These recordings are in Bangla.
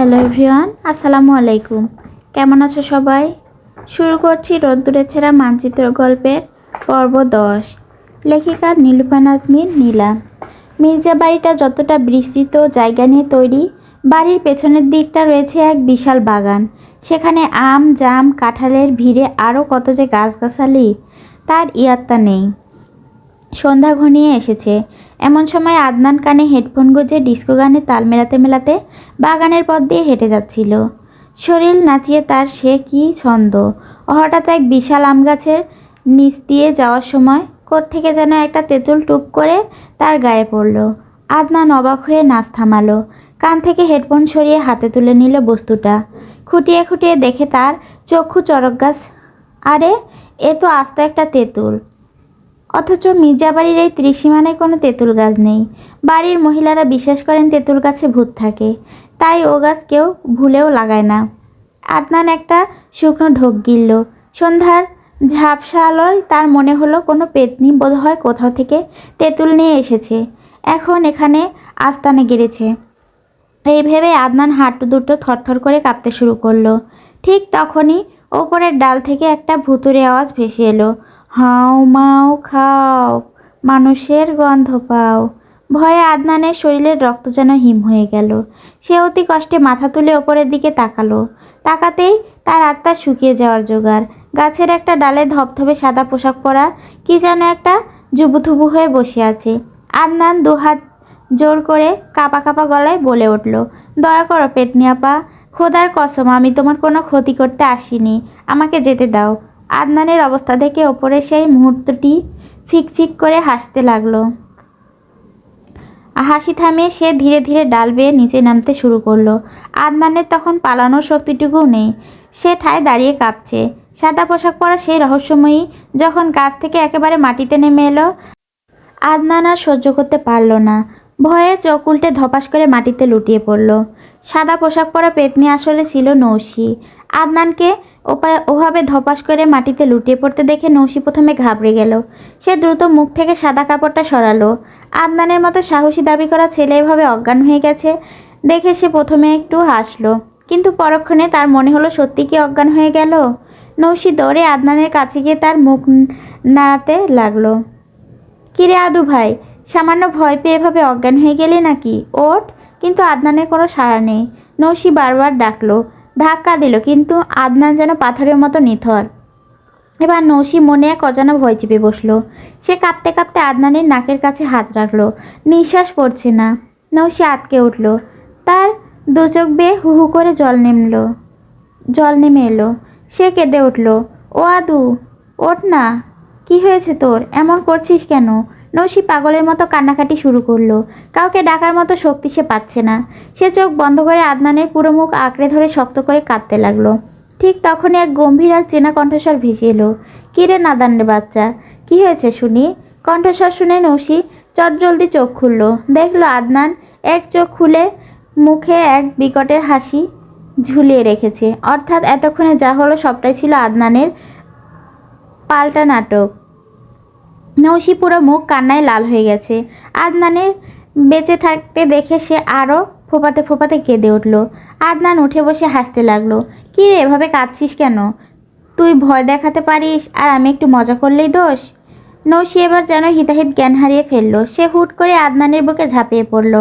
হ্যালো এভরিওয়ান, আসসালামু আলাইকুম। কেমন আছো সবাই? শুরু করছি রোদ্দুরে ছেঁড়া মানচিত্র গল্পের পর্ব 10। লেখিকা নীলুফা নাজমিন নীলা। মির্জা বাড়িটা যতটা বিস্তৃত জায়গা নিয়ে তৈরি, বাড়ির পেছনের দিকটা রয়েছে এক বিশাল বাগান। সেখানে আম, জাম, কাঁঠালের ভিড়ে আরও কত যে গাছগাছালি, তার ইয়াত্তা নেই। সন্ধ্যা ঘনিয়ে এসেছে। এমন সময় আদনান কানে হেডফোন গুঁজে ডিস্কো গানে তাল মেলাতে মেলাতে বাগানের পথ দিয়ে হেঁটে যাচ্ছিল। শরীর নাচিয়ে তার সে কি ছন্দ! হঠাৎ এক বিশাল আম গাছের নিচ দিয়ে যাওয়ার সময় কোত্থেকে যেন একটা তেঁতুল টুপ করে তার গায়ে পড়ল। আদনান অবাক হয়ে নাচ থামালো। কান থেকে হেডফোন সরিয়ে হাতে তুলে নিল বস্তুটা। খুঁটিয়ে খুঁটিয়ে দেখে তার চক্ষু চড়ক গাছ। আরে, এ তো আস্ত একটা তেঁতুল! অথচ মির্জাবাড়ির এই ত্রিসীমানায় কোনো তেঁতুল গাছ নেই। বাড়ির মহিলারা বিশ্বাস করেন তেঁতুল গাছে ভূত থাকে, তাই ও গাছ কেউ ভুলেও লাগায় না। আদনান একটা শুকনো ঢোক গিলল। সন্ধ্যার ঝাপসা আলোয় তার মনে হলো কোনো পেতনি বোধহয় কোথাও থেকে তেঁতুল নিয়ে এসেছে, এখন এখানে আস্তানে গেড়েছে। এই ভেবে আদনান হাঁটু দুটো থরথর করে কাঁপতে শুরু করলো। ঠিক তখনই ওপরের ডাল থেকে একটা ভুতুড়ে আওয়াজ ভেসে এলো। হাউ মাউ খাও, মানুষের গন্ধ পাও। ভয়ে আদনানের শরীরের রক্ত যেন হিম হয়ে গেল। সে অতি কষ্টে মাথা তুলে ওপরের দিকে তাকালো। তাকাতেই তার আত্মা শুকিয়ে যাওয়ার জোগাড়। গাছের একটা ডালে ধবধবে সাদা পোশাক পরা কি যেন একটা জুবুথুবু হয়ে বসে আছে। আদনান দুহাত জোর করে কাঁপা কাঁপা গলায় বলে উঠল, দয়া করো পেতনি আপা, খোদার কসম আমি তোমার কোনো ক্ষতি করতে আসিনি, আমাকে যেতে দাও। আদনানের অবস্থা দেখে ওপরে সেই মুহূর্তটি ফিক ফিক করে হাসতে লাগলো। হাসি থামিয়ে সে ধীরে ধীরে ডাল বেয়ে নিচে নামতে শুরু করলো। আদনানের তখন পালানোর শক্তিটুকুও নেই। সে ঠায় দাঁড়িয়ে কাঁপছে। সাদা পোশাক পরা সেই রহস্যময়ী যখন গাছ থেকে একেবারে মাটিতে নেমে এলো, আদনান আর সহ্য করতে পারল না। ভয়ে চোখ উল্টে ধপাস করে মাটিতে লুটিয়ে পড়ল। সাদা পোশাক পরা পেতনি আসলে ছিল নৌশি। আদনানকে ওভাবে ধপাস করে মাটিতে লুটিয়ে পড়তে দেখে নৌশি প্রথমে ঘাবড়ে গেল। সে দ্রুত মুখ থেকে সাদা কাপড়টা সরালো। আদনানের মতো সাহসী দাবি করা ছেলে এভাবে অজ্ঞান হয়ে গেছে দেখে সে প্রথমে একটু হাসলো, কিন্তু পরক্ষণে তার মনে হলো সত্যি কি অজ্ঞান হয়ে গেল। নৌশি দৌড়ে আদনানের কাছে গিয়ে তার মুখ নাড়াতে লাগলো। কিরে আদু ভাই, সামান্য ভয় পেয়ে এভাবে অজ্ঞান হয়ে গেলি নাকি? ওঠ! কিন্তু আদনানের কোনো সাড়া নেই। নৌশি বারবার ডাকলো, ধাক্কা দিল, কিন্তু আদনান যেন পাথরের মতো নিথর। এবার নৌশি মনে এক অজানা ভয় চেপে বসলো। সে কাঁপতে কাঁপতে আদনানের নাকের কাছে হাত রাখলো। নিঃশ্বাস পড়ছে না। নৌশি আটকে উঠল। তার দু চোখ বেয়ে হু হু করে জল নেমে এলো। সে কেঁদে উঠল, ও আদু, ওঠ না! কি হয়েছে তোর? এমন করছিস কেন? নৌশি পাগলের মতো কান্নাকাটি শুরু করলো। কাউকে ডাকার মতো শক্তি সে পাচ্ছে না। সে চোখ বন্ধ করে আদনানের পুরো মুখ আঁকড়ে ধরে শক্ত করে কাঁদতে লাগলো। ঠিক তখনই এক গম্ভীর আর চেনা কণ্ঠস্বর ভেসে এলো। কিরে নাদানের বাচ্চা, কি হয়েছে শুনি? কণ্ঠস্বর শুনে নৌশি চটজলদি চোখ খুলল। দেখলো আদনান এক চোখ খুলে মুখে এক বিকটের হাসি ঝুলিয়ে রেখেছে। অর্থাৎ এতক্ষণে যা হলো সবটাই ছিল আদনানের পাল্টা নাটক। নৌশি পুরো মুখ কান্নায় লাল হয়ে গেছে। আদনানের বেঁচে থাকতে দেখে সে আরও ফোপাতে ফোপাতে কেঁদে উঠল। আদনান উঠে বসে হাসতে লাগলো। কী রে, এভাবে কাঁদছিস কেন? তুই ভয় দেখাতে পারিস আর আমি একটু মজা করলেই দোষ? নৌশি এবার যেন হিতাহিত জ্ঞান হারিয়ে ফেললো। সে হুট করে আদনানের বুকে ঝাঁপিয়ে পড়ল।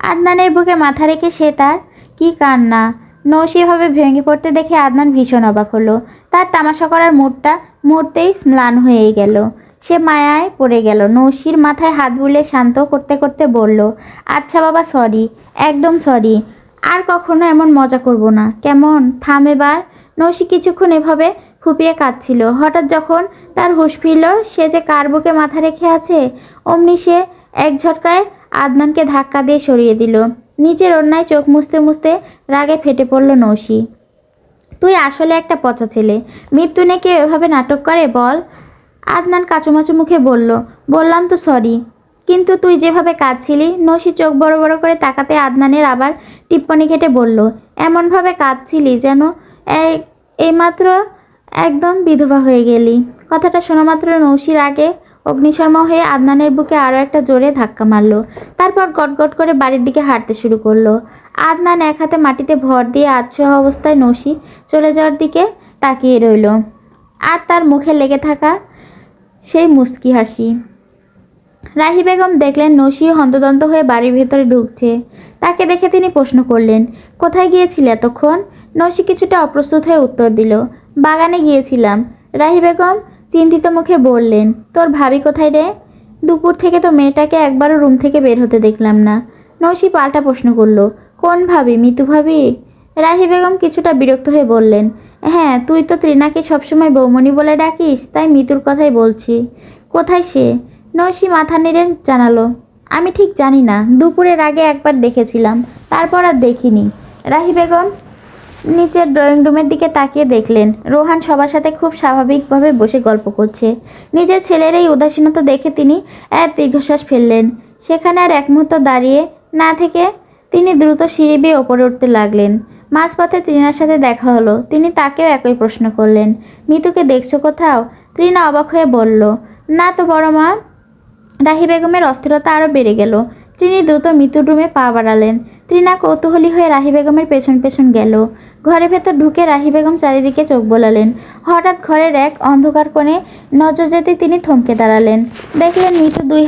আদনানের বুকে মাথা রেখে সে তার কি কান্না! নৌশি এভাবে ভেঙে পড়তে দেখে আদনান ভীষণ অবাক হলো। তার তামাশা করার মুডটা মুহূর্তেই ম্লান হয়েই গেল। সে মায়ায় পড়ে গেল। নৌশির মাথায় হাত বুলিয়ে শান্ত করতে করতে বলল, আচ্ছা বাবা, সরি, একদম সরি, আর কখনো এমন মজা করব না, কেমন? থাম এবার। নৌশি কিছুক্ষণ এভাবে ফুপিয়ে কাঁদছিল। হঠাৎ যখন তার হুঁশ ফিরল সে যে কার বুকে মাথা রেখে আছে, অমনি সে এক ঝটকায় আদনানকে ধাক্কা দিয়ে সরিয়ে দিল। নিজের অন্যায় চোখ মুছতে মুছতে রাগে ফেটে পড়ল নৌশি। তুই আসলে একটা পচা ছেলে। মৃত্যু নিয়ে কেউ এভাবে নাটক করে বল? আদনান কাচুমাচু মুখে বলল, বললাম তো সরি। কিন্তু তুই যেভাবে কাঁদছিলি। নৌশি চোখ বড় বড় করে তাকাতে আদনানের আবার টিপ্পনি কেটে বলল, এমনভাবে কাঁদছিলি যেন এইমাত্র একদম বিধবা হয়ে গেলি। কথাটা শোনা মাত্র নৌশির আগে অগ্নিশর্মা হয়ে আদনানের বুকে আরও একটা জোরে ধাক্কা মারল। তারপর গটগট করে বাড়ির দিকে হাঁটতে শুরু করলো। আদনান এক হাতে মাটিতে ভর দিয়ে আধশোয়া অবস্থায় নৌশি চলে যাওয়ার দিকে তাকিয়ে রইল, আর তার মুখে লেগে থাকা সেই মুচকি হাসি। রাহি বেগম দেখলেন নৌশি হন্তদন্ত হয়ে বাড়ির ভেতরে ঢুকছে। তাকে দেখে তিনি প্রশ্ন করলেন, কোথায় গিয়েছিলে এতক্ষণ? নৌশি কিছুটা অপ্রস্তুত হয়ে উত্তর দিল, বাগানে গিয়েছিলাম। রাহি বেগম চিন্তিত মুখে বললেন, তোর ভাবি কোথায় রে? দুপুর থেকে তো মেয়েটাকে একবারও রুম থেকে বের হতে দেখলাম না। নৌশি পাল্টা প্রশ্ন করল, কোন ভাবি? মিতু ভাবি? রাহি বেগম কিছুটা বিরক্ত হয়ে বললেন, হ্যাঁ, তুই তো ত্রিনাকে সবসময় বৌমণি বলে ডাকিস, তাই মিতুর কথাই বলছি। কোথায় সে? নৌশি মাথা নেড়ে জানালো, আমি ঠিক জানি না, দুপুরের আগে একবার দেখেছিলাম, তারপর আর দেখিনি। রাহি বেগম নিচের ড্রয়িং রুমের দিকে তাকিয়ে দেখলেন রোহান সবার সাথে খুব স্বাভাবিকভাবে বসে গল্প করছে। নিজের ছেলের এই উদাসীনতা দেখে তিনি এক দীর্ঘশ্বাস ফেললেন। সেখানে আর এক মুহূর্ত দাঁড়িয়ে না থেকে তিনি দ্রুত সিঁড়ি বেয়ে ওপরে উঠতে লাগলেন। মাঝপথে তৃণার সাথে দেখা হলো। তিনি তাকেও একই প্রশ্ন করলেন, মিতুকে দেখছো কোথাও? তৃণা অবাক হয়ে বলল, না তো বড় মা। রাহি বেগমের অস্থিরতা আরও বেড়ে গেল। তিনি দ্রুত মিতুর রুমে পা বাড়ালেন। তৃণা কৌতূহলী হয়ে রাহি বেগমের পেছন পেছন গেল। ঘরের ভেতর ঢুকে রাহি বেগম চারিদিকে চোখ বোলালেন। হঠাৎ ঘরের এক অন্ধকার কোণে নজর যেতে তিনি থমকে দাঁড়ালেন। দেখলেন মিতু দুই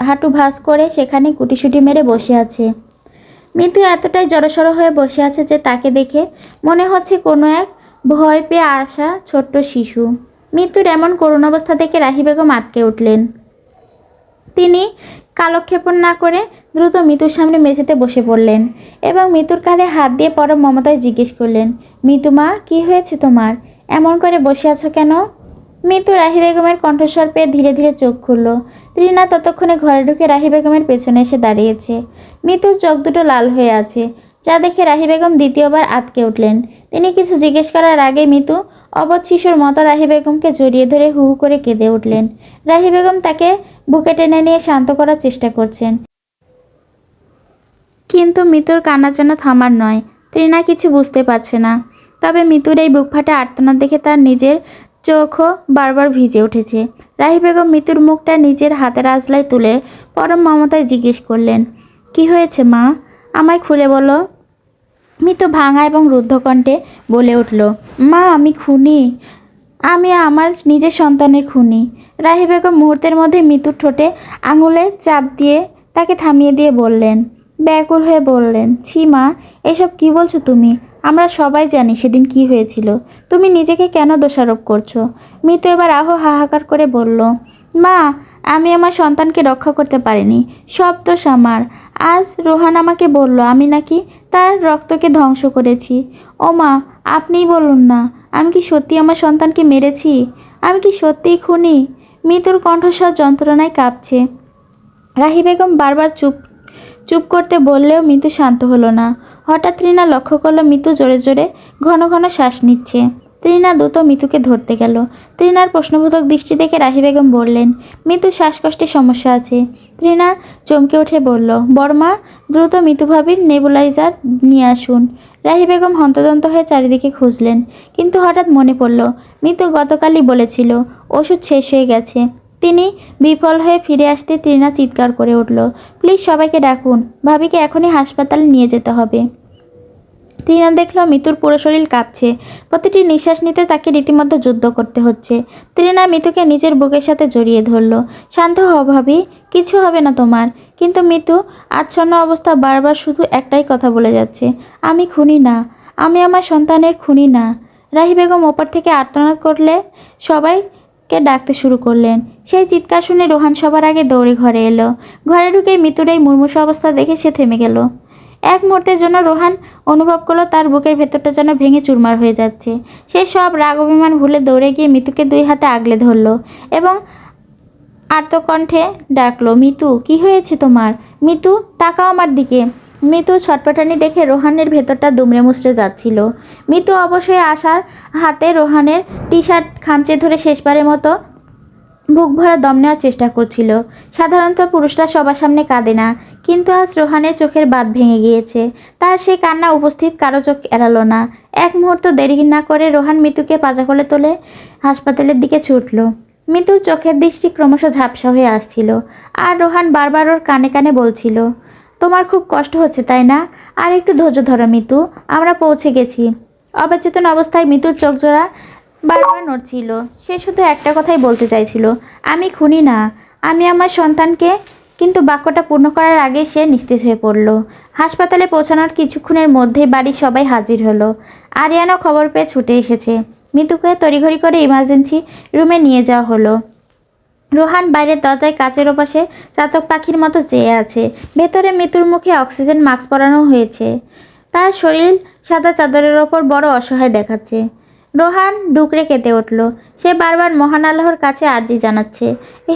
হাঁটু ভাঁজ করে সেখানে গুটিসুটি মেরে বসে আছে। মিতু এতটাই জড়সড় হয়ে বসে আছে যে তাকে দেখে মনে হচ্ছে কোনো এক ভয় পেয়ে আসা ছোট্ট শিশু। মৃত্যুর এমন করুণ অবস্থা দেখে রাহি বেগম আটকে উঠলেন। তিনি কালক্ষেপণ না করে দ্রুত মিতুর সামনে মেঝেতে বসে পড়লেন এবং মিতুর কাঁধে হাত দিয়ে পরম মমতায় জিজ্ঞেস করলেন, মিতু মা, কি হয়েছে তোমার? এমন করে বসে আছো কেন? মিতু রাহি বেগমের কণ্ঠস্বর পেয়ে ধীরে ধীরে চোখ খুলল। তৃণা ততক্ষণে ঘরে ঢুকে রাহি বেগমের পেছনে এসে দাঁড়িয়েছে। মিতুর চোখ দুটো লাল হয়ে আছে, যা দেখে রাহি বেগম দ্বিতীয়বার আটকে উঠলেন। তিনি কিছু জিজ্ঞেস করার আগে মিতু অবধ শিশুর মতো রাহি বেগমকে জড়িয়ে ধরে হু হু করে কেঁদে উঠলেন। রাহি বেগম তাকে বুকে টেনে নিয়ে শান্ত করার চেষ্টা করছেন, কিন্তু মিতুর কান্না যেন থামার নয়। তৃণা কিছু বুঝতে পারছে না। তবে মিতুর এই বুক ফাটা আর্তনাদ দেখে তার নিজের চোখও বারবার ভিজে উঠেছে। রাহি বেগম মিতুর মুখটা নিজের হাতের আঁচলায় তুলে পরম মমতায় জিজ্ঞেস করলেন, কি হয়েছে মা? আমায় খুলে বলো। মিতু ভাঙা এবং রুদ্ধ কণ্ঠে বলে উঠল, মা, আমি খুনি। আমি আমার নিজের সন্তানের খুনি। রাহি বেগম মুহূর্তের মধ্যে মিতুর ঠোঁটে আঙুলে চাপ দিয়ে তাকে থামিয়ে দিয়ে বললেন, ব্যাকুল হয়ে বললেন, ছি মা, এসব কি বলছো তুমি? আমরা সবাই জানি সেদিন কি হয়েছিল। তুমি নিজেকে কেন দোষারোপ করছো? মিতু এবার হাহাকার করে বলল, মা, আমি আমার সন্তানকে রক্ষা করতে পারিনি, সব দোষ আমার। আজ রোহান আমাকে বলল আমি নাকি তার রক্তকে ধ্বংস করেছি। ও মা, আপনিই বলুন না, আমি কি সত্যি আমার সন্তানকে মেরেছি? আমি কি সত্যিই খুনি? মিতুর কণ্ঠস্বর যন্ত্রণায় কাঁপছে। রাহি বেগম বারবার চুপ চুপ করতে বললেও মিতু শান্ত হলো না। হঠাৎ তৃণা লক্ষ্য করলো মিতু জোরে জোরে ঘন ঘন শ্বাস নিচ্ছে। তৃণা দ্রুত মিতুকে ধরতে গেল। তৃণার প্রশ্নবোধক দৃষ্টি দেখে রাহি বেগম বললেন, মিতুর শ্বাসকষ্টের সমস্যা আছে। তৃণা চমকে উঠে বলল, বড়মা, দ্রুত মিতু ভাবির নেবুলাইজার নিয়ে আসুন। রাহি বেগম হন্তদন্ত হয়ে চারিদিকে খুঁজলেন, কিন্তু হঠাৎ মনে পড়ল মিতু গতকালই বলেছিল ওষুধ শেষ হয়ে গেছে। তিনি বিফল হয়ে ফিরে আসতে তৃণা চিৎকার করে উঠল, প্লিজ সবাইকে ডাকুন, ভাবিকে এখনই হাসপাতালে নিয়ে যেতে হবে। তৃণা দেখল মিতুর পুরো শরীর কাঁপছে। প্রতিটি নিঃশ্বাস নিতে তাকে রীতিমতো যুদ্ধ করতে হচ্ছে। তৃণা মিতুকে নিজের বুকের সাথে জড়িয়ে ধরল। শান্ত হও ভাবি, কিছু হবে না তোমার। কিন্তু মিতু আচ্ছন্ন অবস্থা বারবার শুধু একটাই কথা বলে যাচ্ছে, আমি খুনি না, আমি আমার সন্তানের খুনি না। রাহি বেগম ওপর থেকে আর্তনাদ করলে সবাইকে ডাকতে শুরু করলেন। সেই চিৎকার শুনে রোহান সবার আগে দৌড়ে ঘরে এলো। ঘরে ঢুকে মিতুর এই মুমূর্ষু অবস্থা দেখে সে থেমে গেল। এক মুহূর্তের জন্য রোহান অনুভব করলো তার বুকের ভেতরটা যেন ভেঙে চুরমার হয়ে যাচ্ছে। সে সব রাগ অভিমান ভুলে দৌড়ে গিয়ে মিতুকে দুই হাতে আগলে ধরল এবং আর্তকণ্ঠে ডাকলো, মিতু, কি হয়েছে তোমার? মিতু, তাকাও আমার দিকে। মিতু ছটপটানি দেখে রোহানের ভেতরটা দুমড়ে মুচড়ে যাচ্ছিল। মিতু অবশ্যই আশার হাতে রোহানের টি শার্ট খামচে ধরে শেষবারের মতো বুক ভরা দম নেওয়ার চেষ্টা করছিল। সাধারণত পুরুষরা সবার সামনে কাঁদে না, কিন্তু আজ রোহানের চোখের বাঁধ ভেঙে গিয়েছে। তার সেই কান্না উপস্থিত কারো চোখ এড়ালো না। এক মুহূর্ত দেরি না করে রোহান মিতুকে পাজা কোলে তুলে হাসপাতালের দিকে ছুটল। মিতুর চোখের দৃষ্টি ক্রমশ ঝাপসা হয়ে আসছিল, আর রোহান বারবার ওর কানে কানে বলছিল, তোমার খুব কষ্ট হচ্ছে তাই না? আর একটু ধৈর্য ধরো মিতু, আমরা পৌঁছে গেছি। অবচেতন অবস্থায় মিতুর চোখ জোড়া বারবার নড়ছিল। সে শুধু একটা কথাই বলতে চাইছিল, আমি খুনি না, আমি আমার সন্তানকে। কিন্তু বাক্যটা পূর্ণ করার আগেই সে নিস্তেজ হয়ে পড়ল। হাসপাতালে পৌঁছানোর কিছুক্ষণের মধ্যেই বাড়ির সবাই হাজির হলো। আরিয়ানও খবর পেয়ে ছুটে এসেছে। মিতুকে তড়িঘড়ি করে ইমার্জেন্সি রুমে নিয়ে যাওয়া হলো। রোহান বাইরের দরজায় কাচের ওপাশে চাতক পাখির মতো চেয়ে আছে। ভেতরে মিতুর মুখে অক্সিজেন মাস্ক পরানো হয়েছে। তার শরীর সাদা চাদরের ওপর বড় অসহায় দেখাচ্ছে। রোহান ডুকরে কেঁদে উঠল। সে বারবার মহান আল্লাহর কাছে আর্জি জানাচ্ছে,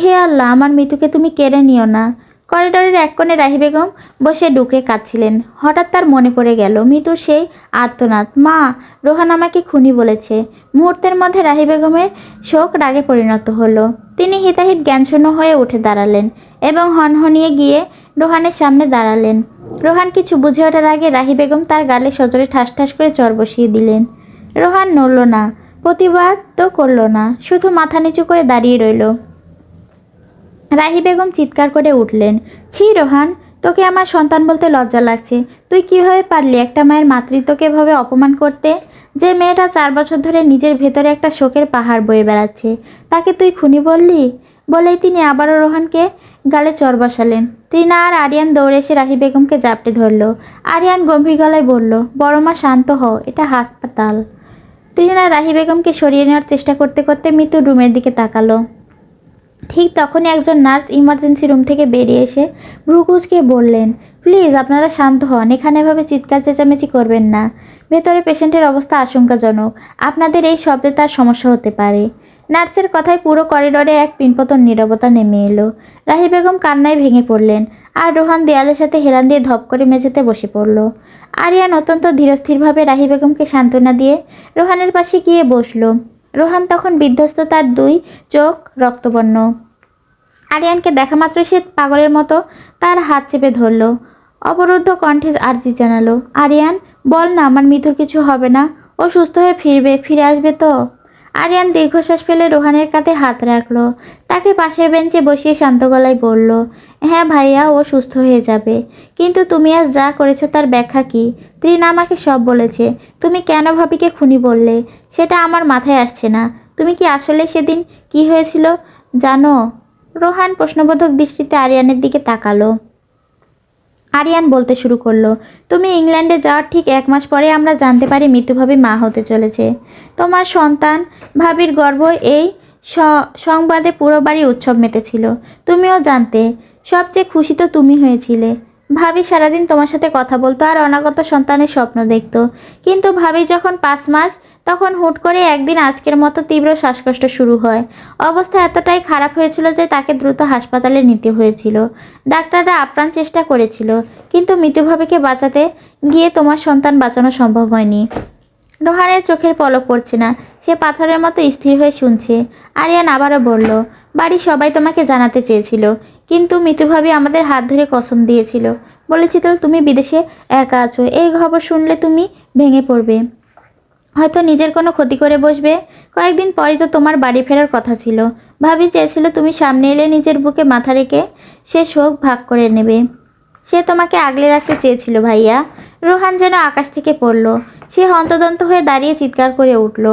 হে আল্লাহ, আমার মিতুকে তুমি কেড়ে নিও না। করিডোরের এক কোণে রাহি বেগম বসে ডুকরে কাঁদছিলেন। হঠাৎ তার মনে পড়ে গেল মিতুর সেই আর্তনাদ, মা, রোহান আমাকে খুনি বলেছে। মুহূর্তের মধ্যে রাহি বেগমের শোক রাগে পরিণত হলো। তিনি হিতাহিত জ্ঞানশূন্য হয়ে উঠে দাঁড়ালেন এবং হনহনিয়ে গিয়ে রোহানের সামনে দাঁড়ালেন। রোহান কিছু বুঝে ওঠার আগে রাহি বেগম তার গালে সজোরে ঠাস ঠাস করে চর বসিয়ে দিলেন। রোহান নড়ল না, প্রতিবাদ তো করল না, শুধু মাথা নিচু করে দাঁড়িয়ে রইল। রাহি বেগম চিৎকার করে উঠলেন, ছি রোহান, তোকে আমার সন্তান বলতে লজ্জা লাগছে। তুই কিভাবে পারলি একটা মায়ের মাতৃত্বকে এভাবে অপমান করতে? যে মেয়েটা 4 বছর ধরে নিজের ভেতরে একটা শোকের পাহাড় বয়ে বেড়াচ্ছে, তাকে তুই খুনি বললি? বলেই তিনি আবারও রোহানকে গালে চর বসালেন। তৃণা আর আরিয়ান দৌড়ে এসে রাহি বেগমকে জাপটে ধরল। আরিয়ান গম্ভীর গলায় বলল, বড় মা শান্ত হও, এটা হাসপাতাল। তৃণা রাহি বেগমকে সরিয়ে নেওয়ার চেষ্টা করতে করতে মৃত্যুর রুমের দিকে তাকালো। ঠিক তখনই একজন নার্স ইমার্জেন্সি রুম থেকে বেরিয়ে এসে ভ্রুকুচকে বললেন, প্লিজ আপনারা শান্ত হন, এখানে এভাবে চিৎকার চেঁচামেচি করবেন না। ভেতরে পেশেন্টের অবস্থা আশঙ্কাজনক, আপনাদের এই শব্দে তার সমস্যা হতে পারে। নার্সের কথায় পুরো করিডোরে এক পিনপতন নীরবতা নেমে এলো। রাহি বেগম কান্নায় ভেঙে পড়লেন, আর রোহান দেয়ালের সাথে হেলান দিয়ে ধপ করে মেঝেতে বসে পড়ল। আরিয়ান অত্যন্ত ধীরস্থিরভাবে রাহি বেগমকে সান্ত্বনা দিয়ে রোহানের পাশে গিয়ে বসল। রোহান তখন বিধ্বস্ত, তার 2 চোখ রক্তবর্ণ। আরিয়ানকে দেখা মাত্র সে পাগলের মতো তার হাত চেপে ধরল। অবরুদ্ধ কণ্ঠে আর্জি জানালো, আরিয়ান, বল না আমার মিতুর কিছু হবে না, ও সুস্থ হয়ে ফিরে আসবে তো? আরিয়ান দীর্ঘশ্বাস ফেলে রোহানের কাঁধে হাত রাখলো, তাকে পাশের বেঞ্চে বসিয়ে শান্ত গলায় বলল, হ্যাঁ ভাইয়া, ও সুস্থ হয়ে যাবে। কিন্তু তুমি আজ যা করেছো তার ব্যাখ্যা কি? তৃণা আমাকে সব বলেছে। তুমি কেন ভাবিকে খুনি বললে সেটা আমার মাথায় আসছে না। তুমি কি আসলে সেদিন কি হয়েছিল জানো? রোহান প্রশ্নবোধক দৃষ্টিতে আরিয়ানের দিকে তাকালো। আরিয়ান বলতে শুরু করলো, তুমি ইংল্যান্ডে যাওয়ার ঠিক 1 মাস পরে আমরা জানতে পারি মিতু ভাবি মা হতে চলেছে। তোমার সন্তান ভাবির গর্ভ, এই সংবাদে পুরো বাড়ি উৎসব মেতেছিল। তুমিও জানতে, সবচেয়ে খুশি তো তুমি হয়েছিলে। ভাবি সারাদিন তোমার সাথে কথা বলতো আর অনাগত সন্তানের স্বপ্ন দেখতো। কিন্তু ভাবি যখন 5 মাস, তখন হুট করে একদিন আজকের মতো তীব্র শ্বাসকষ্ট শুরু হয়। অবস্থা এতটাই খারাপ হয়েছিল যে তাকে দ্রুত হাসপাতালে নিতে হয়েছিল। ডাক্তাররা আপ্রাণ চেষ্টা করেছিল, কিন্তু মৃত্যুভাবেকে বাঁচাতে গিয়ে তোমার সন্তান বাঁচানো সম্ভব হয়নি। রোহানের চোখের পলক পড়ছে না, সে পাথরের মতো স্থির হয়ে শুনছে। আরিয়ান আবারও বলল, বাড়ির সবাই তোমাকে জানাতে চেয়েছিল, কিন্তু মৃত্যুভাবী আমাদের হাত ধরে কসম দিয়েছিল। বলেছিল তুমি বিদেশে একা আছো, এই খবর শুনলে তুমি ভেঙে পড়বে, হয়তো নিজের কোনো ক্ষতি করে বসবে। কয়েকদিন পরই তো তোমার বাড়ি ফেরার কথা ছিল। ভাবি চেয়েছিল তুমি সামনে এলে নিজের বুকে মাথা রেখে সে শোক ভাগ করে নেবে। সে তোমাকে আগলে রাখতে চেয়েছিল ভাইয়া। রোহান যেন আকাশ থেকে পড়ল। সে হন্তদন্ত হয়ে দাঁড়িয়ে চিৎকার করে উঠল,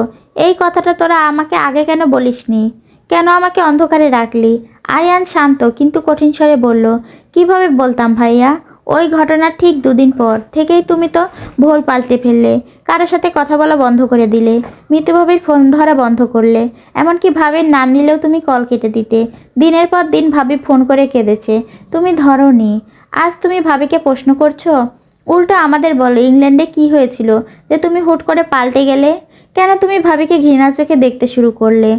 এই কথাটা তোরা আমাকে আগে কেন বলিসনি? কেন আমাকে অন্ধকারে রাখলি? আরিয়ান শান্ত কিন্তু কঠিন স্বরে বলল, কিভাবে বলতাম ভাইয়া? ওই ঘটনার ঠিক 2 দিন পর থেকেই তুমি তো ভোল পাল্টে ফেললে, কারোর সাথে কথা বলা বন্ধ করে দিলে, মৃত্যুভাবীর ফোন ধরা বন্ধ করলে, এমনকি ভাবির নাম নিলেও তুমি কল কেটে দিতে। দিনের পর দিন ভাবি ফোন করে কেঁদেছে, তুমি ধরোনি। আজ তুমি ভাবিকে প্রশ্ন করছো? উল্টো আমাদের বলো ইংল্যান্ডে কি হয়েছিল যে তুমি হুট করে পাল্টে গেলে? কেন তুমি ভাবিকে ঘৃণা চোখে দেখতে শুরু করলে?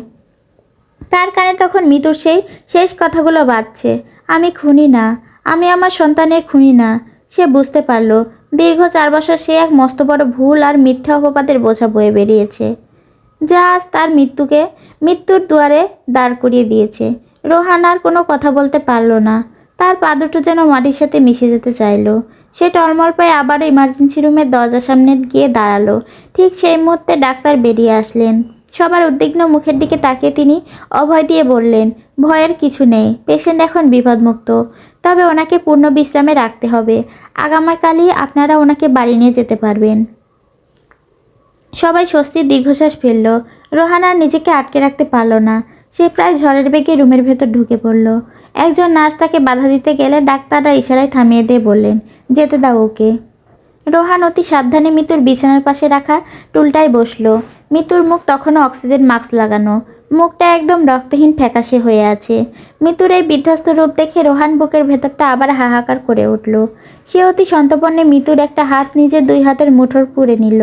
তার কানে তখন মিতুর সেই শেষ কথাগুলো বাজছে, আমি খুনি না, আমি আমার সন্তানের খুনি না। সে বুঝতে পারল দীর্ঘ 4 বছর সে এক মস্ত বড় ভুল আর মিথ্যা অপবাদের বোঝা বয়ে বেরিয়েছে, যা আজ তার মৃত্যুর দুয়ারে দাঁড় করিয়ে দিয়েছে। রোহান আর কোনো কথা বলতে পারল না। তার পা দুটো যেন মাটির সাথে মিশে যেতে চাইল। সে টলমল পায়ে আবারও ইমার্জেন্সি রুমের দরজার সামনে গিয়ে দাঁড়ালো। ঠিক সেই মুহূর্তে ডাক্তার বেরিয়ে আসলেন। সবার উদ্বিগ্ন মুখের দিকে তাকিয়ে তিনি অভয় দিয়ে বললেন, ভয়ের কিছু নেই, পেশেন্ট এখন বিপদমুক্ত। তবে ওনাকে পূর্ণ বিশ্রামে রাখতে হবে। আগামীকালই আপনারা ওনাকে বাড়ি নিয়ে যেতে পারবেন। সবাই স্বস্তির দীর্ঘশ্বাস ফেলল। রোহান আর নিজেকে আটকে রাখতে পারল না। সে প্রায় ঝড়ের বেগে রুমের ভেতর ঢুকে পড়ল। একজন নার্স তাকে বাধা দিতে গেলে ডাক্তাররা ইশারায় থামিয়ে দিয়ে বললেন, যেতে দাও ওকে। রোহান অতি সাবধানে মিতুর বিছানার পাশে রাখা টুলটায় বসলো। মিতুর মুখ তখনও অক্সিজেন মাস্ক লাগানো, মুখটা একদম রক্তহীন ফ্যাকাশে হয়ে আছে। মিতুর এই বিধ্বস্ত রূপ দেখে রোহান বুকের ভেতরটা আবার হাহাকার করে উঠল। সে অতি সন্তর্পণে মিতুর একটা হাত নিজের দুই হাতের মুঠোর পুরে নিল।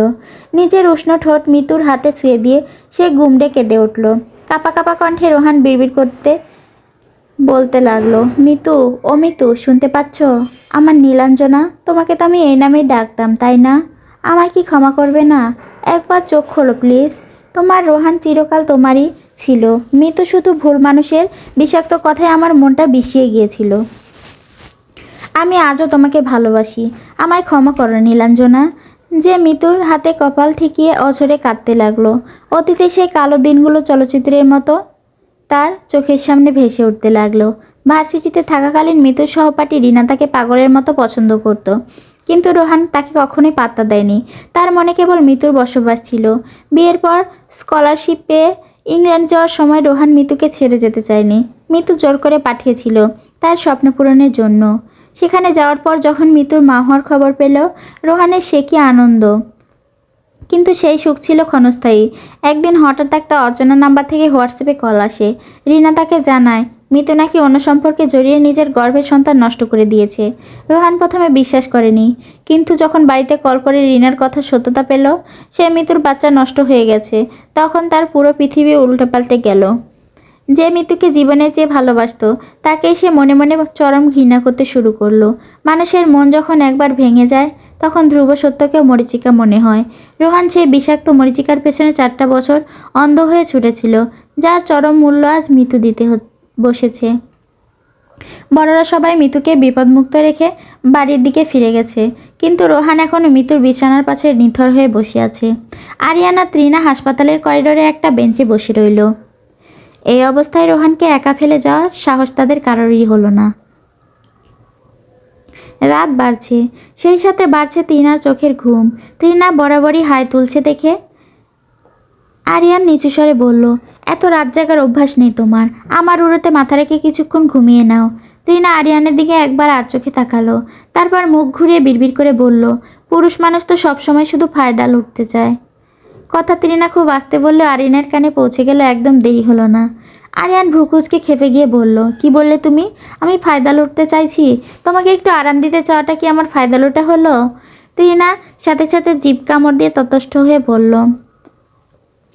নিজের উষ্ণ ঠোঁট মিতুর হাতে ছুঁয়ে দিয়ে সে গুমড়ে কেঁদে উঠল। কাঁপা কাঁপা কণ্ঠে রোহান বিড়বিড় করতে বলতে লাগলো, মিতু, ও মিতু, শুনতে পাচ্ছ? আমার নীলাঞ্জনা, তোমাকে তো আমি এই নামেই ডাকতাম, তাই না? আমায় কি ক্ষমা করবে না? একবার চোখ খোলো প্লিজ। তোমার রোহান চিরকাল তোমারই ছিল। মিতু শুধু ভুল মানুষের বিষাক্ত কথায় আমার মনটা বিষিয়ে গিয়েছিল। আমি আজও তোমাকে ভালোবাসি। আমায় ক্ষমা করো নীলাঞ্জনা। যে মিতুর হাতে কপাল ঠেকিয়ে অঝরে কাঁদতে লাগলো। অতীতে সেই কালো দিনগুলো চলচ্চিত্রের মতো তার চোখের সামনে ভেসে উঠতে লাগলো। ভার্সিটিতে থাকাকালীন মিতুর সহপাঠী রিনা তাকে পাগলের মতো পছন্দ করত, কিন্তু রোহান তাকে কখনোই পাত্তা দেয়নি। তার মনে কেবল মিতুর বসবাস ছিল। বিয়ের পর স্কলারশিপ পেয়ে ইংল্যান্ড যাওয়ার সময় রোহান মিতুকে ছেড়ে যেতে চায়নি। মিতু জোর করে পাঠিয়েছিল তার স্বপ্ন পূরণের জন্য। সেখানে যাওয়ার পর যখন মিতুর মা হওয়ার খবর পেল, রোহানের সে কি আনন্দ! কিন্তু সেই সুখ ছিল ক্ষণস্থায়ী। একদিন হঠাৎ একটা অজানা নাম্বার থেকে হোয়াটসঅ্যাপে কল আসে। রিনা তাকে জানায় মিতু নাকি অন্য সম্পর্কে জড়িয়ে নিজের গর্ভের সন্তান নষ্ট করে দিয়েছে। রোহান প্রথমে বিশ্বাস করেনি, কিন্তু যখন বাড়িতে কল করে রিনার কথা সত্যতা পেল, সে মিতুর বাচ্চা নষ্ট হয়ে গেছে, তখন তার পুরো পৃথিবী উল্টেপাল্টে গেল। যে মিতুকে জীবনে চেয়ে ভালোবাসত, তাকেই সে মনে মনে চরম ঘৃণা করতে শুরু করলো। মানুষের মন যখন একবার ভেঙে যায়, তখন ধ্রুব সত্যকেও মরীচিকা মনে হয়। রোহান সেই বিষাক্ত মরীচিকার পেছনে 4টা বছর অন্ধ হয়ে ছুটেছিল, যার চরম মূল্য আজ মিতু দিতে বসেছে। বড়রা সবাই মিতুকে বিপদমুক্ত রেখে বাড়ির দিকে ফিরে গেছে, কিন্তু রোহান এখনও মিতুর বিছানার পাশে নিথর হয়ে বসে আছে। আরিয়ানা ত্রিনা হাসপাতালের করিডোরে একটা বেঞ্চে বসে রইল। এই অবস্থায় রোহানকে একা ফেলে যাওয়ার সাহস তাদের কারোরই হলো না। রাত বাড়ছে, সেই সাথে বাড়ছে ত্রিনার চোখের ঘুম। ত্রিনা বরাবরই হাই তুলছে দেখে আরিয়ান নিচু স্বরে বলল, এত রাত জাগার অভ্যাস নেই তোমার। আমার উড়োতে মাথা রেখে কিছুক্ষণ ঘুমিয়ে নাও। ত্রিনা আরিয়ানের দিকে একবার আর চোখে তাকালো, তারপর মুখ ঘুরিয়ে বিড়বিড় করে বলল, পুরুষ মানুষ তো সবসময় শুধু ফায়ার ডাল উঠতে চায়। কথা ত্রিনা খুব আস্তে বললেও আরিয়ানের কানে পৌঁছে গেল। একদম দেরি হলো না। আরিয়ান ভ্রুকুচকে খেপে গিয়ে বলল, কি বললে তুমি? আমি ফায়দা লুটতে চাইছি? তোমাকে একটু আরাম দিতে চাওয়াটা কি আমার ফায়দা লুটা হলো? ত্রিনা সাথে সাথে জিভ কামড় দিয়ে ততস্থ হয়ে বলল,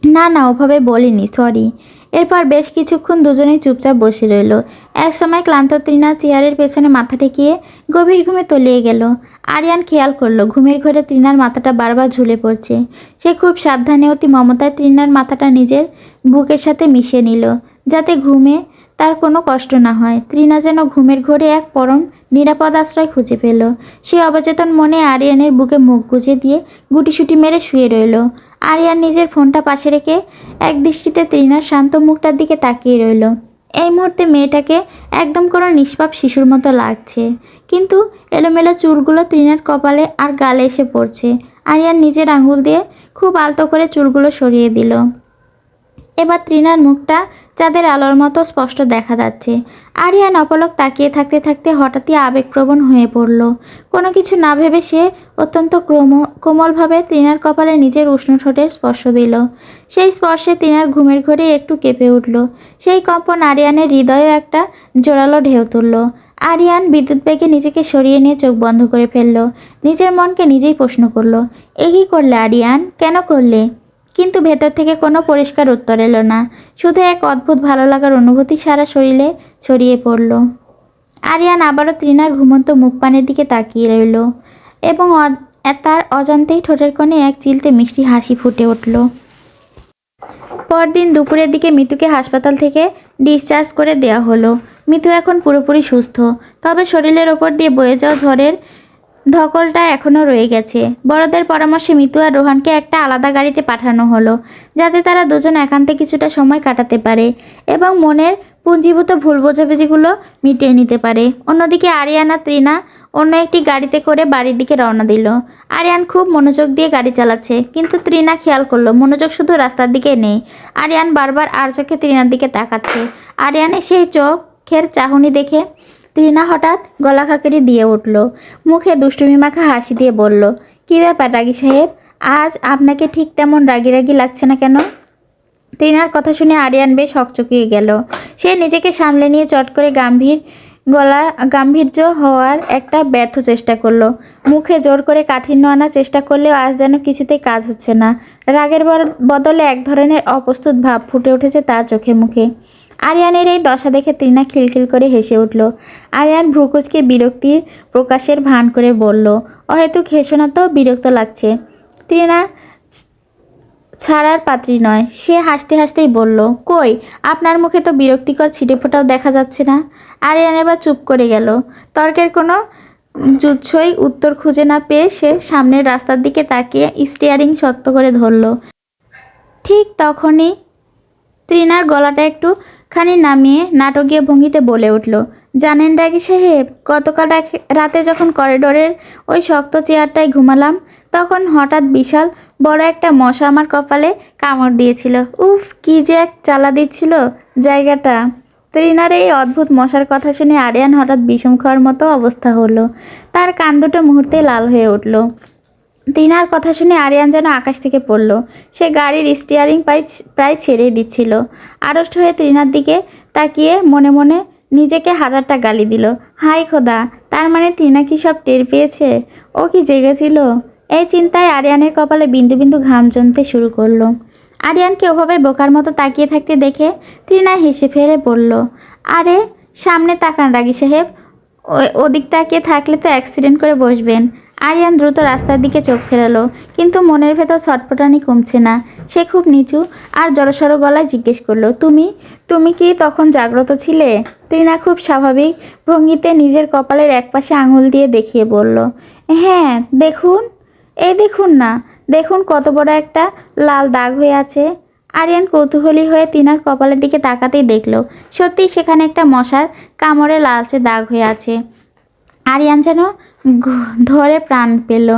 না না, ওভাবে বলিনি, সরি। এরপর বেশ কিছুক্ষণ দুজনেই চুপচাপ বসে রইল। একসময় ক্লান্ত ত্রিনা চেয়ারের পেছনে মাথা ঠেকিয়ে গভীর ঘুমে তলিয়ে গেল। আরিয়ান খেয়াল করলো ঘুমের ঘরে ত্রিনার মাথাটা বারবার ঝুলে পড়ছে। সে খুব সাবধানে অতি মমতায় ত্রিনার মাথাটা নিজের বুকের সাথে মিশিয়ে নিল, যাতে ঘুমে তার কোনো কষ্ট না হয়। ত্রিনা যেন ঘুমের ঘোরে এক পরম নিরাপদ আশ্রয় খুঁজে পেল। সে অবচেতন মনে আরিয়ানের বুকে মুখ গুজে দিয়ে গুটিসুটি মেরে শুয়ে রইল। আরিয়ান নিজের ফোনটা পাশে রেখে এক দৃষ্টিতে ত্রিনার শান্ত মুখটার দিকে তাকিয়ে রইল। এই মুহূর্তে মেয়েটাকে একদম কোনো নিষ্পাপ শিশুর মতো লাগছে, কিন্তু এলোমেলো চুলগুলো ত্রিনার কপালে আর গালে এসে পড়ছে। আরিয়ান নিজের আঙুল দিয়ে খুব আলতো করে চুলগুলো সরিয়ে দিল। এবার ত্রিনার মুখটা চাঁদের আলোর মতো স্পষ্ট দেখা যাচ্ছে। আরিয়ান অপলক তাকিয়ে থাকতে থাকতে হঠাৎই আবেগপ্রবণ হয়ে পড়ল। কোনো কিছু না ভেবে সে অত্যন্ত কোমলভাবে ত্রিনার কপালে নিজের উষ্ণ ঠোঁটের স্পর্শ দিল। সেই স্পর্শে ত্রিনার ঘুমের ঘোরে একটু কেঁপে উঠল। সেই কম্পন আরিয়ানের হৃদয়েও একটা জোরালো ঢেউ তুলল। আরিয়ান বিদ্যুৎ বেগে নিজেকে সরিয়ে নিয়ে চোখ বন্ধ করে ফেলল। নিজের মনকে নিজেই প্রশ্ন করল, এ কী করলে আরিয়ান, কেন করলে? কিন্তু ভেতর থেকে কোনো পরিষ্কার উত্তর এলো না। শুধু এক অদ্ভুত ভালো লাগার অনুভূতি সারা শরীরে ছড়িয়ে পড়ল। আরিয়ান আবারও ত্রিনার ঘুমন্ত মুখপানের দিকে তাকিয়ে রইল এবং তার অজান্তেই ঠোঁটের কোণে এক চিলতে মিষ্টি হাসি ফুটে উঠল। পরদিন দুপুরের দিকে মিতুকে হাসপাতাল থেকে ডিসচার্জ করে দেওয়া হলো। মিতু এখন পুরোপুরি সুস্থ, তবে শরীরের ওপর দিয়ে বয়ে যাওয়া ঝড়ের ধকলটা এখনও রয়ে গেছে। বড়দের পরামর্শে মিতু আর রোহানকে একটা আলাদা গাড়িতে পাঠানো হলো, যাতে তারা দুজন একান্তে কিছুটা সময় কাটাতে পারে এবং মনের পুঞ্জীভূত ভুল বোঝাবুঝিগুলো মিটিয়ে নিতে পারে। অন্যদিকে আরিয়ান আর তৃণা অন্য একটি গাড়িতে করে বাড়ির দিকে রওনা দিল। আরিয়ান খুব মনোযোগ দিয়ে গাড়ি চালাচ্ছে, কিন্তু তৃণা খেয়াল করলো মনোযোগ শুধু রাস্তার দিকে নেই। আরিয়ান বারবার আর চোখে তৃণার দিকে তাকাচ্ছে। আরিয়ানের সেই চোখের চাহনি দেখে তৃণা হঠাৎ গলা খাকারি দিয়ে উঠল, মুখে দুষ্টুমি মাখা হাসি দিয়ে বলল, কী ব্যাপার রাগী সাহেব, আজ আপনাকে ঠিক তেমন রাগী রাগী লাগছে না কেন? তৃণার কথা শুনে আরিয়ান বেশ হকচকিয়ে গেল। সে নিজেকে সামলে নিয়ে চট করে গাম্ভীর্য হওয়ার একটা ব্যর্থ চেষ্টা করলো। মুখে জোর করে কাঠিন্য আনার চেষ্টা করলেও আজ যেন কিছুতেই কাজ হচ্ছে না। রাগের বদলে এক ধরনের অপ্রস্তুত ভাব ফুটে উঠেছে তার চোখে মুখে। আরিয়ানের এই দশা দেখে তৃণা খিলখিল করে হেসে উঠল। আরিয়ান ভ্রুকুচকে বিরক্তির প্রকাশের ভান করে বলল, অহেতুক হেসো না তো, বিরক্ত লাগছে। তৃণা ছাড়ার পাত্রী নয়, সে হাসতে হাসতেই বলল, কই, আপনার মুখে তো বিরক্তিকর ছিটেফোঁটাও দেখা যাচ্ছে না। আরিয়ান এবার চুপ করে গেল। তর্কের কোনো জুৎসই উত্তর খুঁজে না পেয়ে সে সামনের রাস্তার দিকে তাকিয়ে স্টিয়ারিং শক্ত করে ধরল। ঠিক তখনই তৃণার গলাটা একটুখানি নামিয়ে নাটকীয় ভঙ্গিতে বলে উঠল, জানেন রাগী সাহেব, গতকাল রাতে যখন করিডোরের ওই শক্ত চেয়ারটায় ঘুমালাম, তখন হঠাৎ বিশাল বড় একটা মশা আমার কপালে কামড় দিয়েছিল। উফ, কি যে এক জ্বালা দিচ্ছিল জায়গাটা। তৃণার এই অদ্ভুত মশার কথা শুনে আরিয়ান হঠাৎ বিষম খাওয়ার মতো অবস্থা হলো। তার কান দুটো মুহূর্তেই লাল হয়ে উঠল। তৃণার কথা শুনে আরিয়ান যেন আকাশ থেকে পড়ল। সে গাড়ির স্টিয়ারিং প্রায় ছেড়েই দিচ্ছিল। আড়ষ্ট হয়ে তৃণার দিকে তাকিয়ে মনে মনে নিজেকে হাজারটা গালি দিল। হাই খোদা, তার মানে তৃণা কি সব টের পেয়েছে? ও কি জেগেছিল? এই চিন্তায় আরিয়ানের কপালে বিন্দু বিন্দু ঘাম জমতে শুরু করলো। আরিয়ানকে ওভাবে বোকার মতো তাকিয়ে থাকতে দেখে তৃণা হেসে ফেলে বলল, আরে সামনে তাকান রাগী সাহেব, ওদিক তাকিয়ে থাকলে তো অ্যাক্সিডেন্ট করে বসবেন। আরিয়ান দ্রুত রাস্তার দিকে চোখ ফেরালো, কিন্তু মনের ভেতর ছটফটানি কমছে না। সে খুব নিচু আর জড়সড় গলায় জিজ্ঞেস করলো, তুমি কি তখন জাগ্রত ছিলে? তৃণা খুব স্বাভাবিক ভঙ্গিতে নিজের কপালের একপাশে আঙুল দিয়ে দেখিয়ে বলল, হ্যাঁ দেখুন, এই দেখুন না, দেখুন কত বড় একটা লাল দাগ হয়ে আছে। আরিয়ান কৌতূহলী হয়ে তৃণার কপালের দিকে তাকাতেই দেখল, সত্যিই সেখানে একটা মশার কামড়ে লালচে দাগ হয়ে আছে। আরিয়ান যেন ধরে প্রাণ পেল।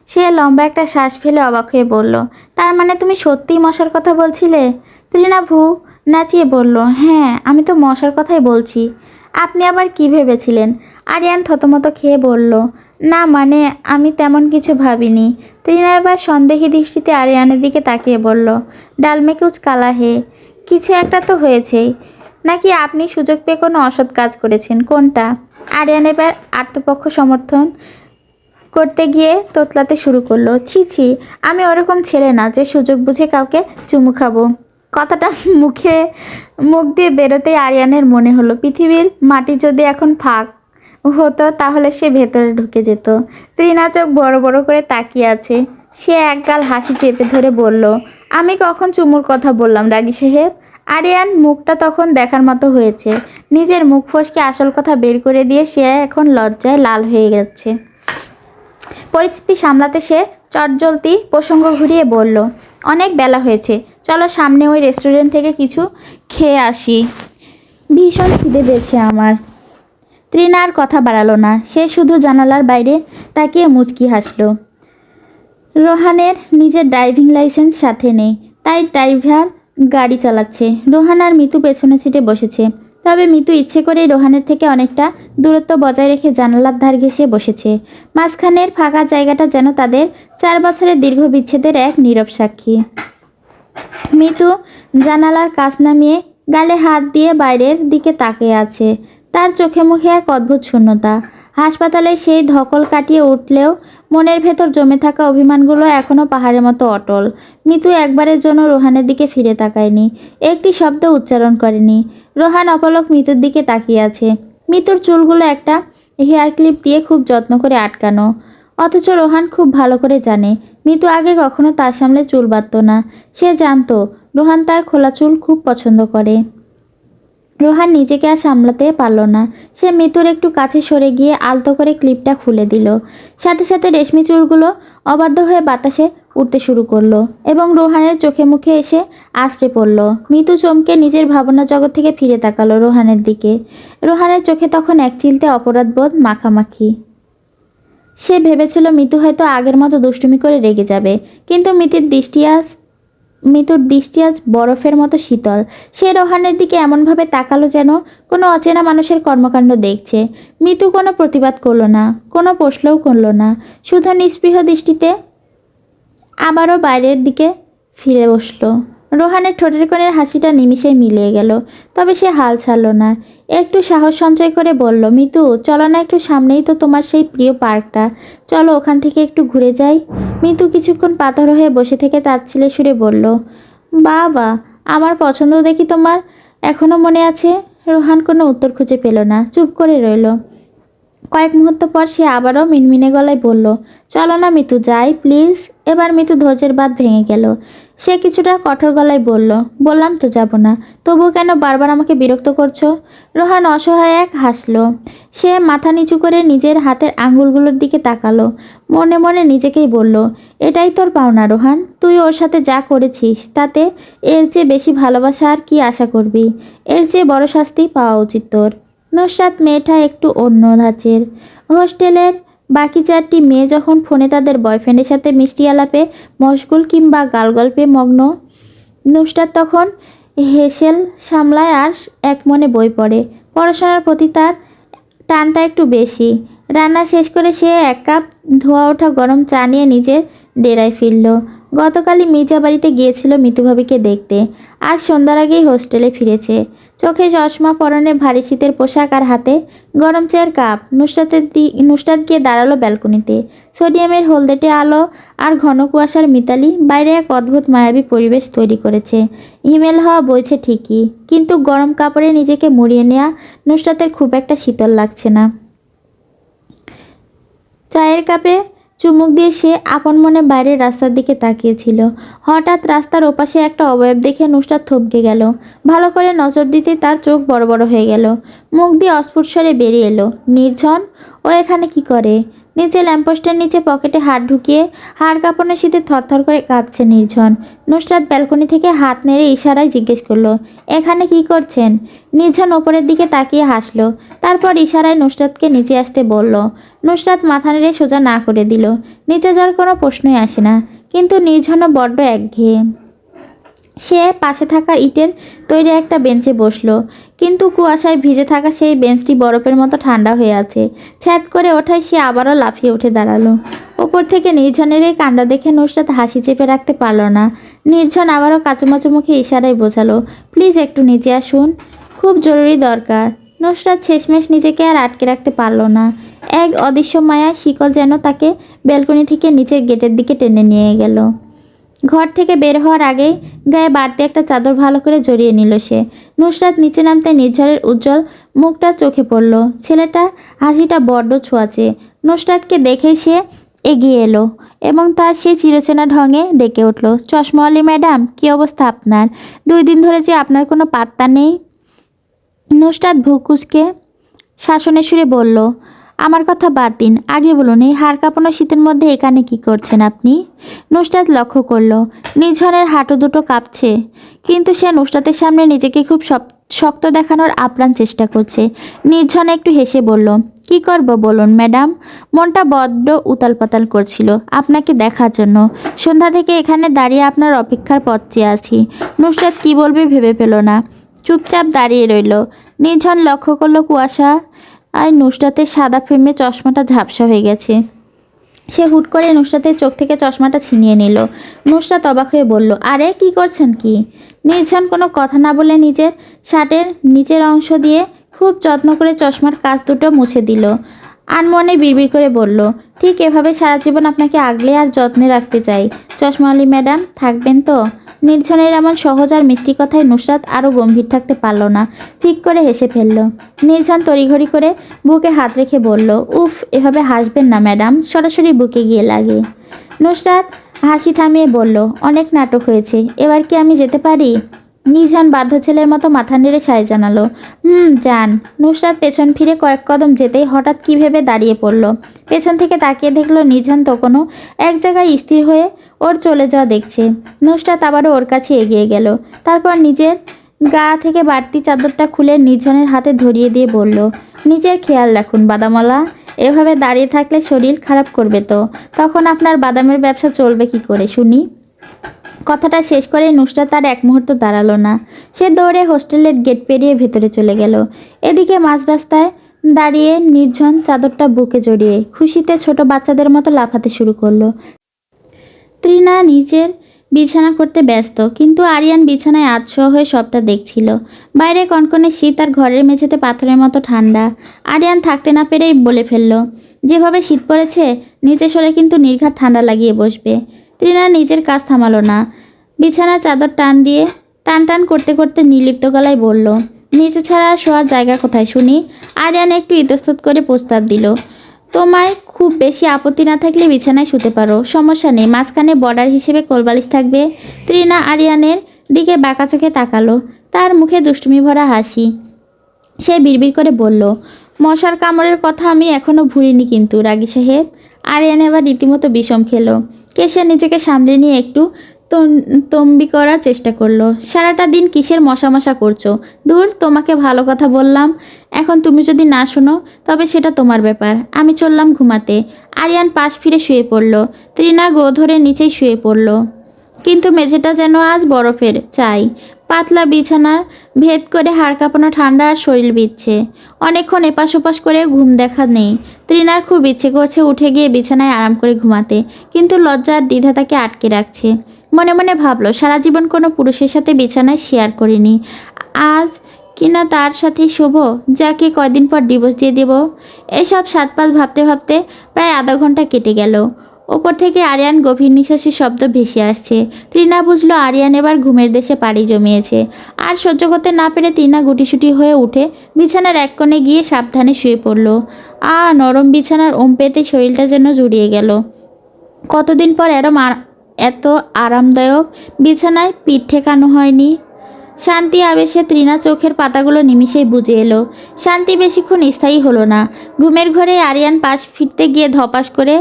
সে লম্বা একটা শ্বাস ফেলে অবাক হয়ে বলল, তার মানে তুমি সত্যিই মশার কথা বলছিলে? তৃণা ভ্রু নাচিয়ে বলল, হ্যাঁ, আমি তো মশার কথাই বলছি। আপনি আবার কি ভেবেছিলেন? আরিয়ান থতমত খেয়ে বলল, না মানে আমি তেমন কিছু ভাবিনি। তৃণা এবার সন্দেহী দৃষ্টিতে আরিয়ানের দিকে তাকিয়ে বলল, ডালমে কুচ কালা হে, কিছু একটা তো হয়েছেই। নাকি আপনি সুযোগ পেয়ে কোনো অসৎ কাজ করেছেন, কোনটা? আরিয়ান এবার আত্মপক্ষ সমর্থন করতে গিয়ে তোতলাতে শুরু করলো, ছি ছি, আমি ওরকম ছেলে না যে সুযোগ বুঝে কাউকে চুমু খাবো। কথাটা মুখ দিয়ে বেরোতেই আরিয়ানের মনে হলো, পৃথিবীর মাটি যদি এখন ফাঁক হতো তাহলে সে ভেতরে ঢুকে যেত। তৃণা চোখ বড় বড় করে তাকিয়ে আছে। সে একগাল হাসি চেপে ধরে বলল, আমি কখন চুমুর কথা বললাম রাগী সাহেব? আরিয়ান মুখটা তখন দেখার মতো হয়েছে। নিজের মুখ ফসকে আসল কথা বের করে দিয়ে সে এখন লজ্জায় লাল হয়ে যাচ্ছে। পরিস্থিতি সামলাতে সে চটজলতি প্রসঙ্গ ঘুরিয়ে বলল, অনেক বেলা হয়েছে, চলো সামনে ওই রেস্টুরেন্ট থেকে কিছু খেয়ে আসি, ভীষণ খিদে পেয়েছে আমার। তৃণা আর কথা বাড়ালো না, সে শুধু জানালার বাইরে তাকিয়ে মুচকি হাসল। রোহানের নিজের ড্রাইভিং লাইসেন্স সাথে নেই, তাই ড্রাইভার গাড়ি চালাচ্ছে। রোহান আর মিতু পেছনে সিটে বসেছে। তবে মিতু ইচ্ছে করেই রোহানের থেকে অনেকটা দূরত্ব বজায় রেখে জানালার ধার ঘেঁষে বসেছে। মাঝখানের ফাঁকা জায়গাটা যেন তাদের 4 বছরের দীর্ঘ বিচ্ছেদের এক নীরব সাক্ষী। মিতু জানালার কাছ নামিয়ে গালে হাত দিয়ে বাইরের দিকে তাকিয়ে আছে। তার চোখে মুখে এক অদ্ভুত শূন্যতা। হাসপাতালে সেই ধকল কাটিয়ে উঠলেও মনের ভেতর জমে থাকা অভিমানগুলো এখনও পাহাড়ের মতো অটল। মিতু একবারের জন্য রোহানের দিকে ফিরে তাকায়নি, একটি শব্দ উচ্চারণ করেনি। রোহান অপলক মিতুর দিকে তাকিয়ে আছে। মিতুর চুলগুলো একটা হেয়ার ক্লিপ দিয়ে খুব যত্ন করে আটকানো, অথচ রোহান খুব ভালো করে জানে মিতু আগে কখনো তার সামনে চুল বাঁধত না। সে জানতো রোহান তার খোলা চুল খুব পছন্দ করে। রোহান নিজেকে আর সামলাতে পারল না। সে মিতুর একটু কাছে সরে গিয়ে আলতো করে ক্লিপটা খুলে দিল। সাথে সাথে রেশমি চুলগুলো অবাধ্য হয়ে বাতাসে উঠতে শুরু করলো এবং রোহানের চোখে মুখে এসে আছড়ে পড়ল। মিতু চমকে নিজের ভাবনা জগৎ থেকে ফিরে তাকালো রোহানের দিকে। রোহানের চোখে তখন এক চিলতে অপরাধবোধ মাখামাখি। সে ভেবেছিল মিতু হয়তো আগের মতো দুষ্টুমি করে রেগে যাবে, কিন্তু মিতুর দৃষ্টি আজ বরফের মতো শীতল। সে রোহানের দিকে এমনভাবে তাকালো যেন কোনো অচেনা মানুষের কর্মকাণ্ড দেখছে। মিতু কোনো প্রতিবাদ করলো না, কোনো প্রশ্নও করলো না, শুধু নিস্পৃহ দৃষ্টিতে আবারও বাইরের দিকে ফিরে বসলো। রোহানের ঠোঁটের কোণের হাসিটা নিমিষেই মিলিয়ে গেল, তবে সে হাল ছাড়ল না। একটু সাহস সঞ্চয় করে বলল, মিতু চলো না, একটু সামনেই তো তোমার সেই প্রিয় পার্কটা, চলো ওখান থেকে একটু ঘুরে যাই। মিতু কিছুক্ষণ পাথর হয়ে বসে থেকে তাচ্ছিল্যে সুরে বলল, বাবা আমার পছন্দ দেখি তোমার এখনও মনে আছে। রোহান কোনো উত্তর খুঁজে পেল না, চুপ করে রইল। কয়েক মুহূর্ত পর সে আবারও মিনমিনে গলায় বলল, চলো না মিতু যাই প্লিজ। এবার মিতু ধৈর্যের বাঁধ ভেঙে গেল। সে কিছুটা কঠোর গলায় বলল, বললাম তো যাব না, তবুও কেন বারবার আমাকে বিরক্ত করছো? রোহান অসহায় এক হাসলো। সে মাথা নিচু করে নিজের হাতের আঙ্গুলগুলোর দিকে তাকালো। মনে মনে নিজেকেই বলল, এটাই তোর পাওনা রোহান, তুই ওর সাথে যা করেছিস তাতে এর চেয়ে বেশি ভালোবাসা আর কি আশা করবি? এর চেয়ে বড় শাস্তি পাওয়া উচিত তোর। নুসরাত মেয়েটা একটু অন্য ধাঁচের। হোস্টেলের বাকি 4টি মেয়ে যখন ফোনে তাদের বয়ফ্রেন্ডের সাথে মিষ্টি আলাপে মশগুল কিংবা গালগল্পে মগ্ন, নুসরাত তখন হেসেল সামলায় আর এক মনে বই পড়ে। পড়াশোনার প্রতি তার টানটা একটু বেশি। রান্না শেষ করে সে 1 কাপ ধোয়া ওঠা গরম চা নিয়ে নিজের ডেরায় ফিরল। গতকালই মির্জা বাড়িতে গিয়েছিল মিতুভাবিকে দেখতে, আজ সন্ধ্যার আগেই হোস্টেলে ফিরেছে। চোখে চশমা, পরনে ভারী শীতের পোশাক আর হাতে গরম চায়ের কাপ। নুসরাত গিয়ে দাঁড়ালো ব্যালকনিতে। সোডিয়ামের হলদেটে আলো আর ঘন কুয়াশার মিতালি বাইরে এক অদ্ভুত মায়াবী পরিবেশ তৈরি করেছে। হিমেল হাওয়া বইছে ঠিকই, কিন্তু গরম কাপড়ে নিজেকে মুড়িয়ে নেওয়া নুসরাতের খুব একটা শীতল লাগছে না। চায়ের কাপে চুমুক দিয়ে সে আপন মনে বাইরের রাস্তার দিকে তাকিয়েছিল। হঠাৎ রাস্তার ওপাশে একটা অবয়ব দেখে নুসরাত থমকে গেল। ভালো করে নজর দিতে তার চোখ বড় বড় হয়ে গেল। মুখ দিয়ে অস্ফুট স্বরে বেরিয়ে এলো, নির্ঝন, ও এখানে কি করে? নিচে ল্যাম্পপোস্টের নিচে পকেটে হাত ঢুকিয়ে হাড় কাঁপানো শীতে থরথর করে কাঁপছে নির্ঝন। নুসরাত ব্যালকনি থেকে হাত নেড়ে ইশারায় জিজ্ঞেস করলো, এখানে কি করছেন? নির্ঝন ওপরের দিকে তাকিয়ে হাসলো, তারপর ইশারায় নুসরাতকে নিচে আসতে বলল। নুসরাত মাথা নেড়ে সোজা না করে দিল। নিচে যাওয়ার কোনো প্রশ্নই আসে না, কিন্তু নির্ঝনও বড্ড একঘেয়ে। সে পাশে থাকা ইটের তৈরি একটা বেঞ্চে বসলো, কিন্তু কুয়াশায় ভিজে থাকা সেই বেঞ্চটি বরফের মতো ঠান্ডা হয়ে আছে। ছ্যাদ করে ওঠায় সে আবারও লাফিয়ে উঠে দাঁড়ালো। ওপর থেকে নির্ঝনের এই কাণ্ড দেখে নুসরাত হাসি চেপে রাখতে পারল না। নির্ঝন আবারও কাচুমাচু মুখে ইশারায় বোঝালো, প্লিজ একটু নিচে আসুন, খুব জরুরি দরকার। নুসরাত শেষমেশ নিজেকে আর আটকে রাখতে পারল না। এক অদৃশ্য মায়া শিকল যেন তাকে ব্যালকনি থেকে নিচের গেটের দিকে টেনে নিয়ে গেল। ঘর থেকে বের হওয়ার আগেই গায়ে বাড়তি একটা চাদর ভালো করে জড়িয়ে নিল সে। নুসরাত নিচে নামতে নির্ঝরের উজ্জ্বল মুখটা চোখে পড়ল। ছেলেটা হাসিটা বড্ড ছোঁয়াচে। নুসরাতকে দেখেই সে এগিয়ে এলো এবং তার সেই চিরচেনা ঢঙে ডেকে উঠল, চশমাওয়ালি ম্যাডাম, কী অবস্থা আপনার? 2 দিন ধরে যে আপনার কোনো পাত্তা নেই। নুসরাত ভ্রুকুঁচকে শাসনের সুরে বলল, আমার কথা বাদ দিন, আগে বলুন এই হাড় কাঁপানো শীতের মধ্যে এখানে কি করছেন আপনি? নুসরাত লক্ষ্য করল নির্ঝনের হাঁটু দুটো কাঁপছে, কিন্তু সে নুসরাতের সামনে নিজেকে খুব শক্ত দেখানোর আপ্রাণ চেষ্টা করছে। নির্ঝন একটু হেসে বলল, কি করব বলুন ম্যাডাম, মনটা বড্ড উতাল পাতাল করছিল আপনাকে দেখার জন্য। সন্ধ্যা থেকে এখানে দাঁড়িয়ে আপনার অপেক্ষার পথ চেয়ে আছি। নুসরাত কী বলবে ভেবে পেল না, চুপচাপ দাঁড়িয়ে রইল। নির্ঝন লক্ষ্য করলো কুয়াশা আর নুসরাতের সাদা ফ্রেমে চশমাটা ঝাপসা হয়ে গেছে। সে হুট করে নুসরাতের চোখ থেকে চশমাটা ছিনিয়ে নিল। নুসরাত অবাক হয়ে বলল, আরে কি করছেন কি? নির্ঝন কোনো কথা না বলে নিজের শার্টের নিচের অংশ দিয়ে খুব যত্ন করে চশমার কাচ দুটো মুছে দিল। আনমনে বিড়বিড় করে বলল, ঠিক এভাবে সারা জীবন আপনাকে আগলে আর যত্নে রাখতে চাই চশমাওয়ালি ম্যাডাম, থাকবেন তো? নির্ঝনের এমন সহজ আর মিষ্টি কথায় নুসরাত আরও গম্ভীর থাকতে পারল না, ঠিক করে হেসে ফেলল। নির্ঝন তড়িঘড়ি করে বুকে হাত রেখে বলল, উফ, এভাবে হাসবেন না ম্যাডাম, সরাসরি বুকে গিয়ে লাগে। নুসরাত হাসি থামিয়ে বলল, অনেক নাটক হয়েছে, এবার কি আমি যেতে পারি? নিঝান বাধ্য ছেলের মতো মাথা নেড়ে সায় জানালো। যান। নুসরাত পেছন ফিরে কয়েক কদম যেতেই হঠাৎ কী ভেবে দাঁড়িয়ে পড়ল। পেছন থেকে তাকিয়ে দেখলো নিঝান তখনও এক জায়গায় স্থির হয়ে ওর চলে যাওয়া দেখছে। নুসরাত আবারও ওর কাছে এগিয়ে গেল। তারপর নিজের গা থেকে বাড়তি চাদরটা খুলে নির্জনের হাতে ধরিয়ে দিয়ে বলল, নিজের খেয়াল রাখুন বাদামওয়ালা। এভাবে দাঁড়িয়ে থাকলে শরীর খারাপ করবে তো। তখন আপনার বাদামের ব্যবসা চলবে কি করে শুনি? কথাটা শেষ করে নুসরাত তার এক মুহূর্ত দাঁড়ালো না। সে দৌড়ে হোস্টেলের গেট পেরিয়ে ভেতরে চলে গেল। এদিকে মাঝ রাস্তায় দাঁড়িয়ে নির্জন চাদরটা বুকে জড়িয়ে খুশিতে ছোট বাচ্চাদের মতো লাফাতে শুরু করলো। তৃণা নিজের বিছানা করতে ব্যস্ত, কিন্তু আরিয়ান বিছানায় আধশোয়া হয়ে সবটা দেখছিল। বাইরে কনকনে শীত আর ঘরের মেঝেতে পাথরের মতো ঠান্ডা। আরিয়ান থাকতে না পেরেই বলে ফেলল, যেভাবে শীত পড়েছে নিচে সরে কিন্তু নির্ঘাত ঠান্ডা লাগিয়ে বসবে। তৃণা নিজের কাজ থামালো না। বিছানার চাদর টান টান করতে করতে নির্লিপ্ত গলায় বলল, নিচে ছাড়া শোয়ার জায়গা কোথায় শুনি? আরিয়ান একটু ইতস্তত করে প্রস্তাব দিল, তোমায় খুব বেশি আপত্তি না থাকলে বিছানায় শুতে পারো, সমস্যা নেই। মাঝখানে বর্ডার হিসেবে কোলবালিশ থাকবে। তৃণা আরিয়ানের দিকে বাঁকা চোখে তাকালো। তার মুখে দুষ্টুমি ভরা হাসি। সে বিড়বিড় করে বলল, মশার কামড়ের কথা আমি এখনও ভুলিনি কিন্তু রাগী সাহেব। আরিয়ান এবার রীতিমতো বিষম খেলো। কেশিয়া নিজেকে সামলে নিয়ে একটু তম্বি করার চেষ্টা করলো। সারাটা দিন কিসের মশা করছো? দূর, তোমাকে ভালো কথা বললাম। এখন তুমি যদি না শোনো তবে সেটা তোমার ব্যাপার। আমি চললাম ঘুমাতে। আরিয়ান পাশ ফিরে শুয়ে পড়ল। তৃণা গো ধরে নিচেই শুয়ে পড়ল। কিন্তু মেঝেটা যেন আজ বরফের চাই। পাতলা বিছানার ভেদ করে হাড় কাঁপানো ঠান্ডা আর শরীর বিচ্ছে। অনেকক্ষণ এপাশ ওপাশ করে ঘুম দেখা নেই। তৃণার খুব ইচ্ছে করছে উঠে গিয়ে বিছানায় আরাম করে ঘুমাতে, কিন্তু লজ্জা আর দ্বিধা তাকে আটকে রাখছে। মনে মনে ভাবলো, সারা জীবন কোনো পুরুষের সাথে বিছানায় শেয়ার করিনি, আজ কিনা তার সাথে শুভ, যাকে কয়দিন পর ডিভোর্স দিয়ে দেব। এসব সাত পাঁচ ভাবতে ভাবতে প্রায় আধা ঘন্টা কেটে গেল। ওপর থেকে আরিয়ান গভীর নিঃশ্বাসের শব্দ ভেসে আসছে। তৃণা বুঝলো আরিয়ান এবার ঘুমের দেশে পাড়ি জমিয়েছে। আর সহ্য করতে না পেরে তৃণা গুটিসুটি হয়ে উঠে বিছানার এক কোণে গিয়ে সাবধানে শুয়ে পড়ল। নরম বিছানার ওম পেতে শরীরটা যেন জুড়িয়ে গেল। কতদিন পর এত আরামদায়ক বিছানায় পিঠ ঠেকানো হয়নি। শান্তি আবেশে তৃণা চোখের পাতাগুলো নিমিষেই বুঝে এলো। শান্তি বেশিক্ষণ স্থায়ী হলো না। ঘুমের ঘরে আরিয়ান পাশ ফিরতে গিয়ে ধপাস করে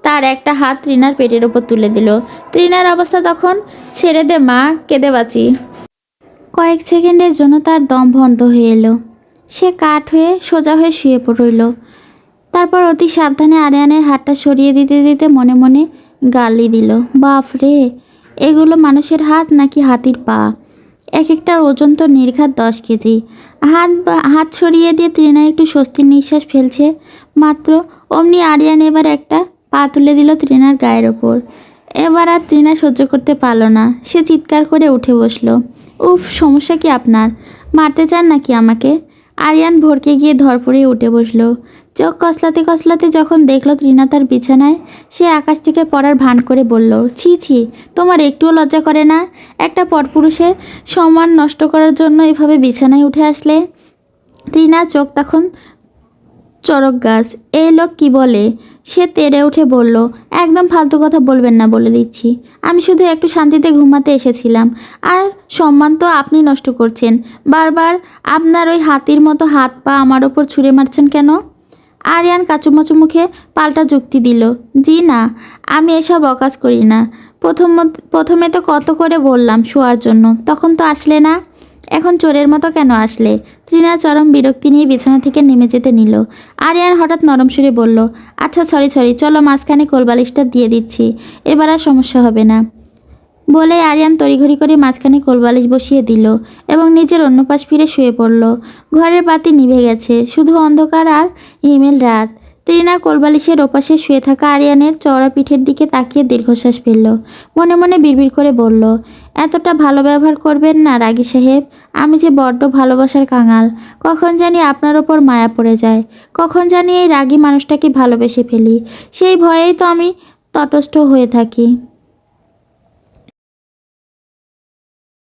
তার একটা হাত তৃণার পেটের ওপর তুলে দিল। তৃণার অবস্থা তখন, ছেড়ে দে মা, কেঁদে বাঁচি। কয়েক সেকেন্ডের জন্য তার দম বন্ধ হয়ে এলো। সে কাঠ হয়ে সোজা হয়ে শুয়ে পড়ল। তারপর অতি সাবধানে আরিয়ানের হাতটা সরিয়ে দিতে দিতে মনে মনে গালি দিল, বাপ রে, এগুলো মানুষের হাত নাকি হাতির পা? এক একটার ওজন তো নির্ঘাত 10 কেজি। হাত সরিয়ে দিয়ে তৃণা একটু স্বস্তির নিঃশ্বাস ফেলছে মাত্র, অমনি আরিয়ান এবার একটা পা তুলে দিল তৃণার গায়ের ওপর। এবার আর তৃণা সহ্য করতে পারল না। সে চিৎকার করে উঠে বসলো। উফ, সমস্যা কি আপনার? মারতে চান নাকি আমাকে? আরিয়ান ভরকে গিয়ে ধরপড়িয়ে উঠে বসলো। চোখ কসলাতে কসলাতে যখন দেখলো তৃণা তার বিছানায়, সে আকাশ থেকে পড়ার ভান করে বলল, ছি ছি, তোমার একটুও লজ্জা করে না? একটা পরপুরুষের সম্মান নষ্ট করার জন্য এভাবে বিছানায় উঠে আসলে? তৃণা চোখ তখন চড়ক গাছ। এই লোক কি বলে? সে তেড়ে উঠে বলল, একদম ফালতু কথা বলবেন না বলে দিচ্ছি। আমি শুধু একটু শান্তিতে ঘুমাতে এসেছিলাম। আর সম্মান তো আপনি নষ্ট করছেন। বারবার আপনার ওই হাতির মতো হাত পা আমার ওপর ছুঁড়ে মারছেন কেন? আরিয়ান কাচুমাচু মুখে পাল্টা যুক্তি দিল, জি না, আমি এসব অকাজ করি না। প্রথমে তো কত করে বললাম শোয়ার জন্য, তখন তো আসলে না। এখন চোরের মতো কেন আসলে? তৃণা চরম বিরক্তি নিয়ে বিছানা থেকে নেমে যেতে নিল। আরিয়ান হঠাৎ নরম সুরে বলল, আচ্ছা সরি, চলো মাঝখানে কোলবালিশটা দিয়ে দিচ্ছি, এবার আর সমস্যা হবে না। বলে আরিয়ান তড়িঘড়ি করে মাঝখানে কোলবালিশ বসিয়ে দিল এবং নিজের অন্য পাশ ফিরে শুয়ে পড়ল। ঘরের বাতি নিভে গেছে, শুধু অন্ধকার আর হিমেল রাত। তৃণা কোলবালিশের ওপাশে শুয়ে থাকা আরিয়ানের চওড়া পিঠের দিকে তাকিয়ে দীর্ঘশ্বাস ফেলল। মনে মনে বিড়বিড় করে বলল, এতটা ভালো ব্যবহার করবেন না রাগী সাহেব। আমি যে বড্ড ভালোবাসার কাঙাল। কখন জানি আপনার ওপর মায়া পড়ে যায়, কখন জানি এই রাগী মানুষটাকে ভালোবেসে ফেলি। সেই ভয়েই তো আমি তটস্থ হয়ে থাকি।